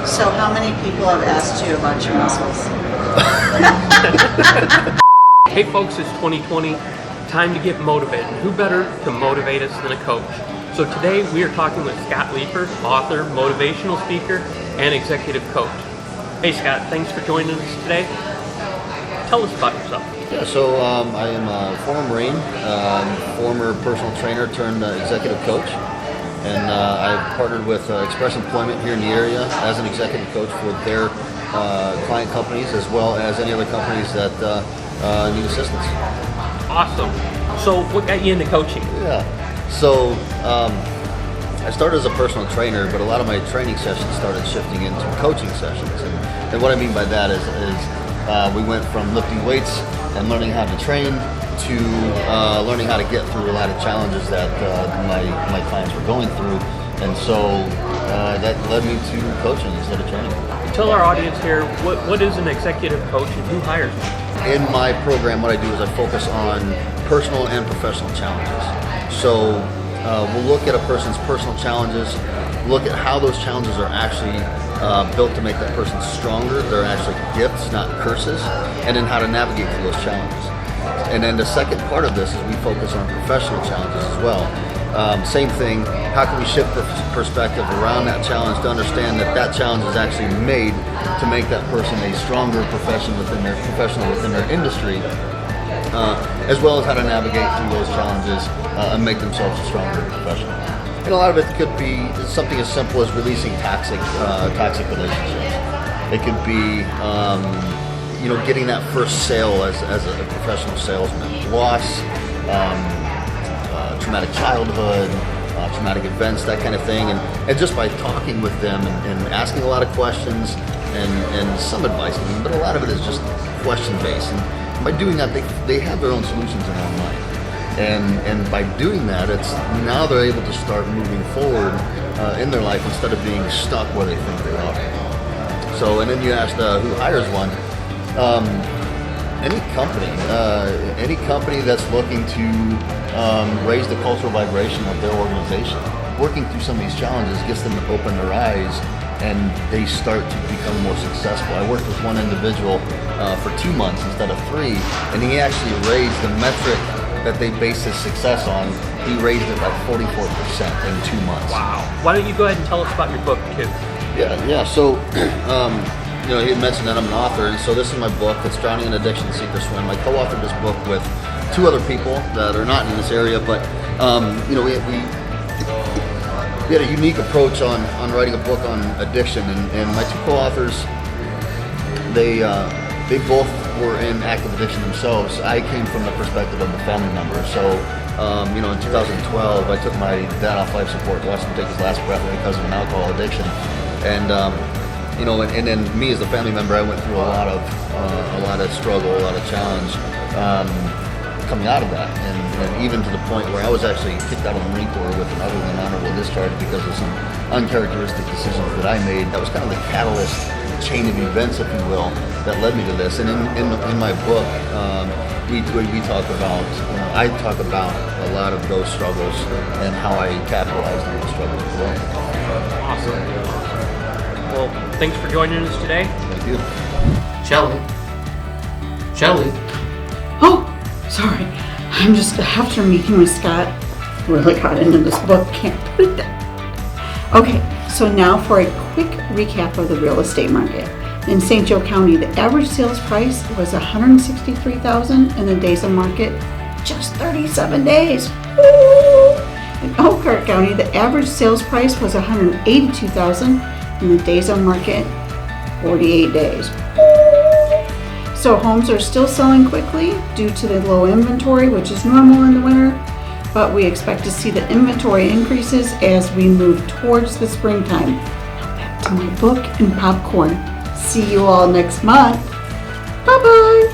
So how many people have asked you about your muscles? Hey folks, it's 2020. Time to get motivated. Who better to motivate us than a coach? So today we are talking with Scott Leeper, author, motivational speaker, and executive coach. Hey Scott, thanks for joining us today. Tell us about yourself. Yeah, so I am a former Marine, former personal trainer turned executive coach, and I've partnered with Express Employment here in the area as an executive coach for their client companies as well as any other companies that need assistance. Awesome. So what got you into coaching? Yeah, so I started as a personal trainer, but a lot of my training sessions started shifting into coaching sessions, and what I mean by that is we went from lifting weights and learning how to train to learning how to get through a lot of challenges that my clients were going through, and so that led me to coaching instead of training. Tell our audience here, what is an executive coach and who hires you? In my program, what I do is I focus on personal and professional challenges. So we'll look at a person's personal challenges, look at how those challenges are actually built to make that person stronger. They're actually gifts, not curses, and then how to navigate through those challenges. And then the second part of this is we focus on professional challenges as well. Same thing, how can we shift perspective around that challenge to understand that that challenge is actually made to make that person a stronger professional within their industry, as well as how to navigate through those challenges and make themselves a stronger professional. And a lot of it could be something as simple as releasing toxic relationships. It could be getting that first sale as a professional salesman, loss, traumatic childhood, traumatic events, that kind of thing, and just by talking with them and asking a lot of questions and some advice, but a lot of it is just question based, and by doing that they have their own solutions in their own mind, and by doing that it's now they're able to start moving forward in their life instead of being stuck where they think they are. So, and then you asked who hires one. Any company that's looking to raise the cultural vibration of their organization, working through some of these challenges gets them to open their eyes and they start to become more successful. I worked with one individual for 2 months instead of 3, and he actually raised the metric that they base his success on. He raised it by 44% in 2 months. Wow. Why don't you go ahead and tell us about your book too? Yeah. So, he had mentioned that I'm an author, and so this is my book. It's Drowning in Addiction, Sink or Swim. I co-authored this book with 2 other people that are not in this area, but we had a unique approach on writing a book on addiction, and my 2 co-authors, they both were in active addiction themselves. I came from the perspective of the family member. So, in 2012, I took my dad off life support, watched him take his last breath because of an alcohol addiction, and then me as the family member, I went through a lot of struggle, a lot of challenge coming out of that, and even to the point where I was actually kicked out of the Marine Corps with an other than honorable discharge because of some uncharacteristic decisions that I made. That was kind of the catalyst chain of events, if you will, that led me to this. And in my book, we talk about, I talk about a lot of those struggles and how I capitalized on those struggles as well. Awesome. Well, thanks for joining us today. Thank you. Shelly. Oh, sorry. I'm just after meeting with Scott. Really got into this book. Can't put it down. Okay, so now for a quick recap of the real estate market. In St. Joe County, the average sales price was $163,000 in the days on market, just 37 days. Woo! In Elkhart County, the average sales price was $182,000 in the days on market, 48 days. So homes are still selling quickly due to the low inventory, which is normal in the winter, but we expect to see the inventory increases as we move towards the springtime. Now back to my book and popcorn. See you all next month. Bye-bye.